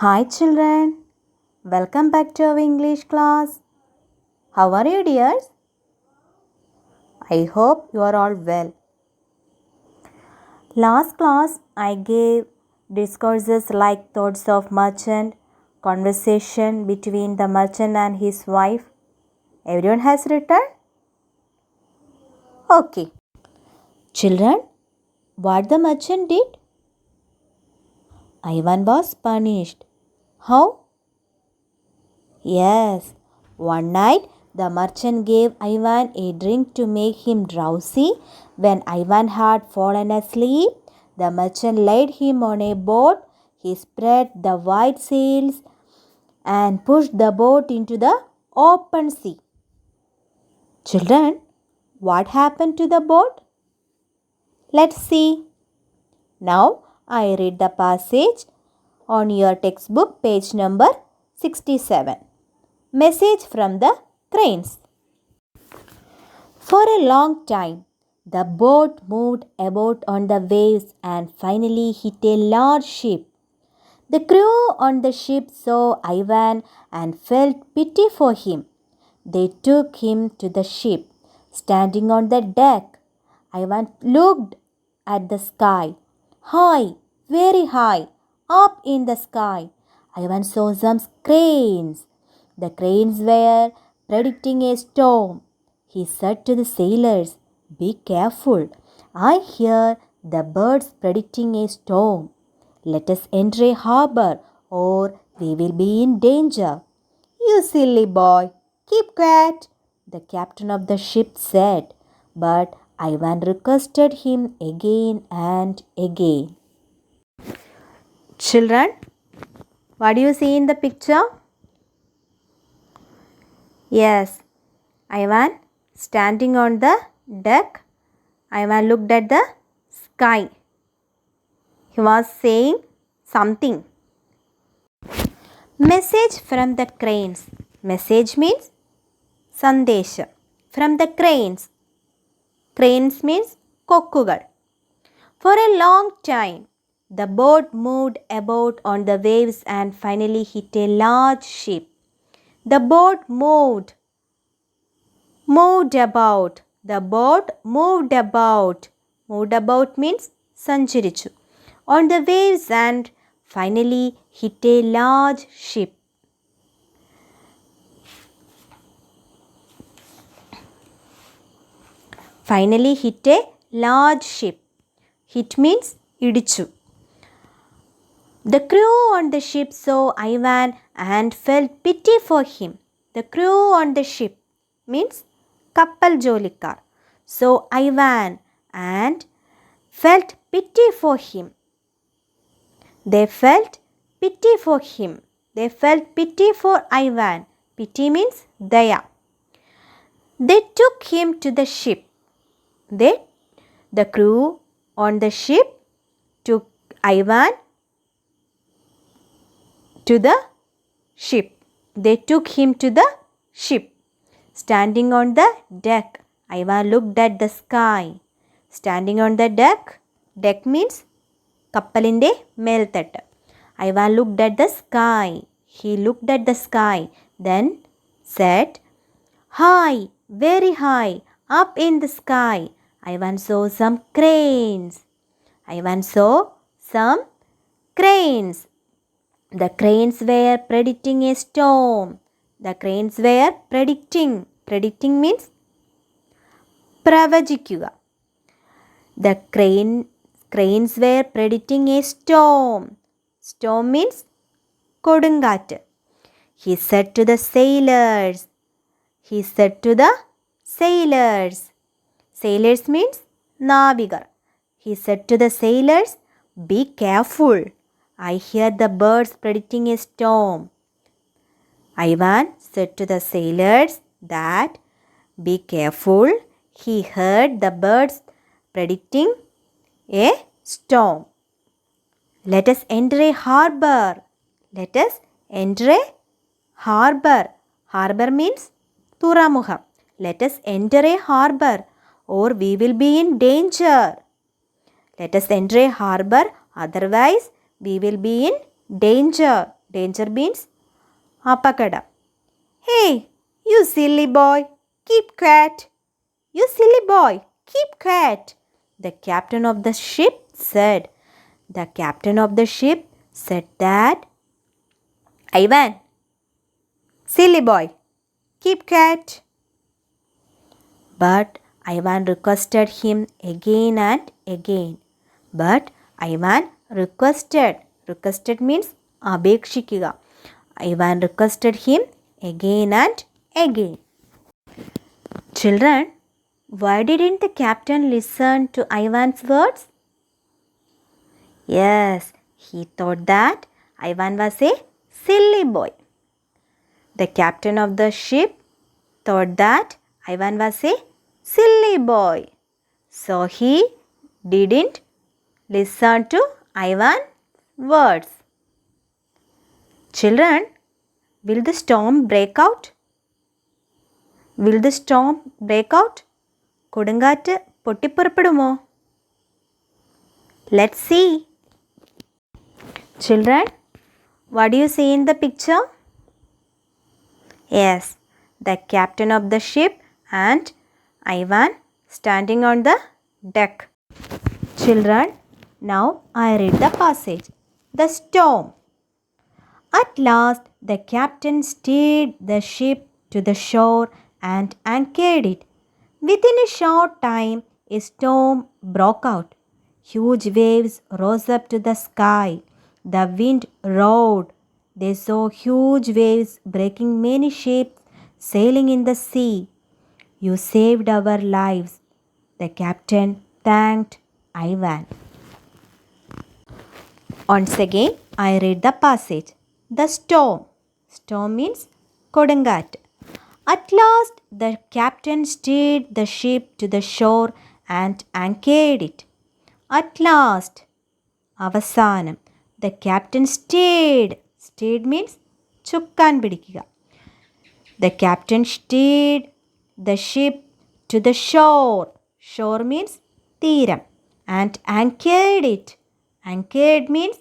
Hi children, welcome back to our English class. How are you dears? I hope you are all well. Last class I gave discourses like thoughts of merchant, conversation between the merchant and his wife. Everyone has returned? Okay. Children, what the merchant did? Ivan was punished. How? Yes, one night the merchant gave Ivan a drink to make him drowsy. When Ivan had fallen asleep, the merchant laid him on a boat. He spread the white sails and pushed the boat into the open sea. Children, what happened to the boat? Let's see. Now I read the passage on your textbook, page number 67. Message from the cranes. For a long time, the boat moved about on the waves and finally hit a large ship. The crew on the ship saw Ivan and felt pity for him. They took him to the ship. Standing on the deck, Ivan looked at the sky. High, very high, up in the sky, Ivan saw some cranes. The cranes were predicting a storm. He said to the sailors, "Be careful. I hear the birds predicting a storm. Let us enter a harbor or we will be in danger." "You silly boy, keep quiet," the captain of the ship said. But Ivan requested him again and again. Children, what do you see in the picture? Yes, Ivan standing on the deck. Ivan looked at the sky. He was saying something. Message from the cranes. Message means Sandesha. From the cranes. Cranes means kokkugal. For a long time, the boat moved about on the waves and finally hit a large ship. The boat moved about. The boat moved about. Moved about means sancharichu. On the waves and finally hit a large ship. Finally hit a large ship. Hit means idichu. The crew on the ship saw Ivan and felt pity for him. The crew on the ship means kappal jolikar. So Ivan and felt pity for him. They felt pity for him. They felt pity for Ivan. Pity means daya. They took him to the ship. The crew on the ship took Ivan to the ship. They took him to the ship. Standing on the deck, Ivan looked at the sky. Standing on the deck, deck means kappalinte melthattu. Ivan looked at the sky. He looked at the sky, then said, "High, very high, up in the sky, Ivan saw some cranes." Ivan saw some cranes. The cranes were predicting a storm. The cranes were predicting. Predicting means pravachikkuka. The cranes were predicting a storm. Storm means kodungaattu. He said to the sailors. He said to the sailors. Sailors means navigar. He said to the sailors, "Be careful. I hear the birds predicting a storm." Ivan said to the sailors that, "Be careful." He heard the birds predicting a storm. Let us enter a harbor. Let us enter a harbor. Harbor means Turamukham. Let us enter a harbor or we will be in danger. Let us enter a harbor, otherwise we will be in danger. Danger means apakada. Hey, you silly boy, keep quiet. You silly boy, keep quiet. The captain of the ship said. The captain of the ship said that, Ivan, silly boy, keep quiet. But Ivan requested him again and again. But Ivan requested means abekshikkuka. Ivan requested him again and again. Children, why didn't the captain listen to Ivan's words? Yes, he thought that Ivan was a silly boy. The captain of the ship thought that Ivan was a silly boy. So he didn't listen to Ivan's words. Children, will the storm break out? Will the storm break out? കൊടുങ്കാറ്റ് പൊട്ടിപ്പുറപ്പെടുമോ? Let's see. Children, what do you see in the picture? Yes, the captain of the ship and Ivan standing on the deck. Children, now I read the passage. The storm. At last, the captain steered the ship to the shore and anchored it. Within a short time, a storm broke out. Huge waves rose up to the sky. The wind roared. They saw huge waves breaking many ships sailing in the sea. You saved our lives. The captain thanked Ivan. Once again, I read the passage. The storm. Storm means കൊടുങ്കാറ്റ്. At last, the captain steered the ship to the shore and anchored it. At last, അവസാനം. The captain steered. Steered means ചുക്കാൻ പിടിക്കുക. The captain steered the ship to the shore. Shore means തീരം. And anchored it. Anchored means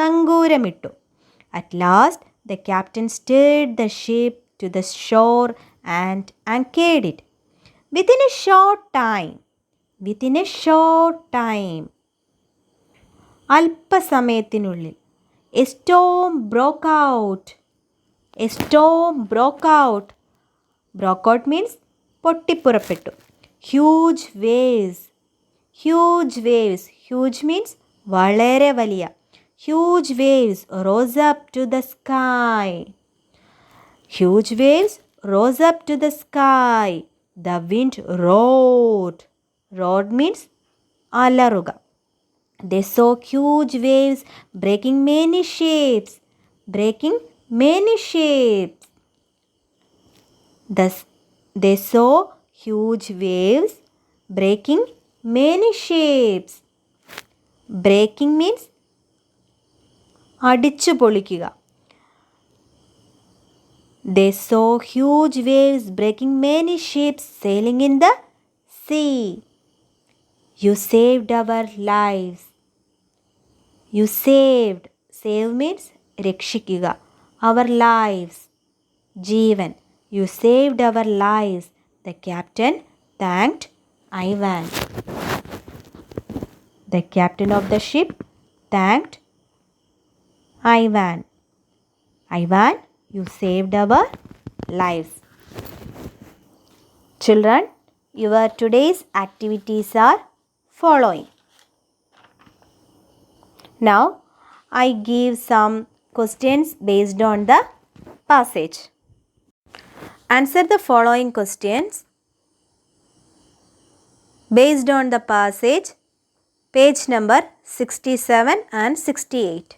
നങ്കൂരമിട്ടു. At last, the captain steered the ship to the shore and anchored it. Within a short time, അല്പസമയത്തിനുള്ളിൽ, a storm broke out. Broke out means പൊട്ടിപ്പുറപ്പെട്ടു. Huge waves. Huge means വളരെ വലിയ. Huge waves rose up to the sky. Huge waves rose up to the sky. The wind roared. Roared means അലറുക. They saw huge waves breaking many shapes. They saw huge waves breaking many shapes. Breaking means അടിച്ചു പൊളിക്കുക. They saw huge waves breaking many ships sailing in the sea. You saved our lives. You saved. Save means രക്ഷിക്കുക. Our lives. Jeevan. You saved our lives. The captain thanked Ivan. The captain of the ship thanked Ivan. Ivan, you saved our lives. Children, your today's activities are following. Now, I give some questions based on the passage. Answer the following questions based on the passage, page number 67 and 68.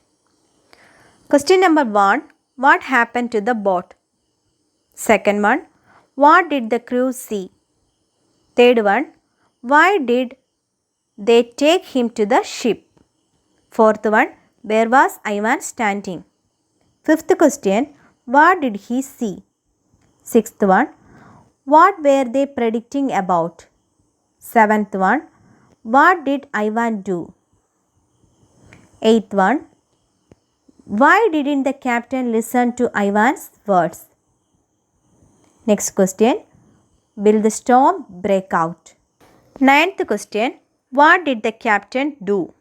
Question number 1. What happened to the boat? Second one. What did the crew see? Third one. Why did they take him to the ship? Fourth one. Where was Ivan standing? Fifth question. What did he see? Sixth one. What were they predicting about? Seventh one. What did Ivan do? Eighth one. Why didn't the captain listen to Ivan's words? Next question. Will the storm break out? Ninth question. What did the captain do?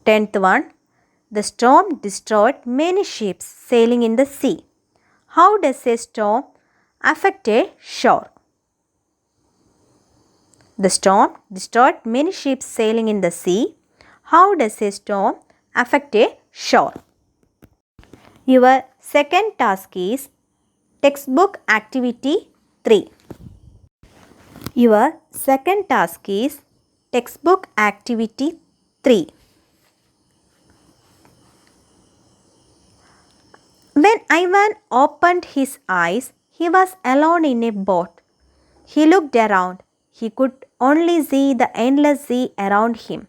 10th one. The storm destroyed many ships sailing in the sea. How does a storm affect a shore? The storm destroyed many ships sailing in the sea. How does a storm affect a shore? Your second task is textbook activity 3. Your second task is textbook activity 3. When Ivan opened his eyes, he was alone in a boat. He looked around. He could only see the endless sea around him.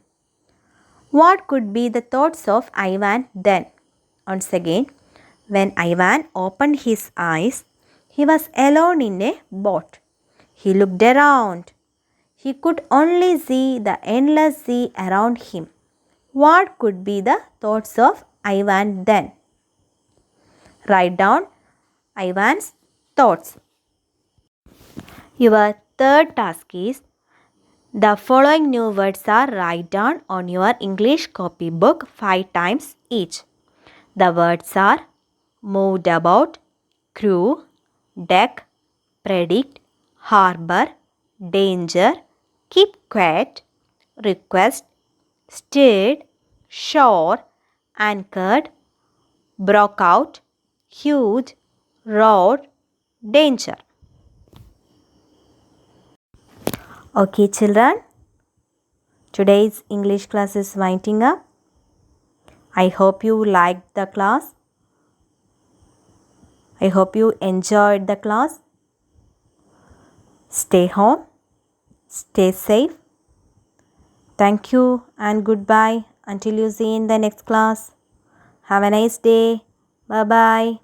What could be the thoughts of Ivan then? Once again, when Ivan opened his eyes, he was alone in a boat. He looked around. He could only see the endless sea around him. What could be the thoughts of Ivan then? Write down Ivan's thoughts. Your third task is the following new words are write down on your English copybook 5 times each. The words are moved about, crew, deck, predict, harbor, danger, keep quiet, request, steered, shore, anchored, broke out, huge, road, danger. Okay children, today's English class is winding up. I hope you liked the class. I hope you enjoyed the class. Stay home. Stay safe. Thank you and goodbye until you see in the next class. Have a nice day. Bye-bye.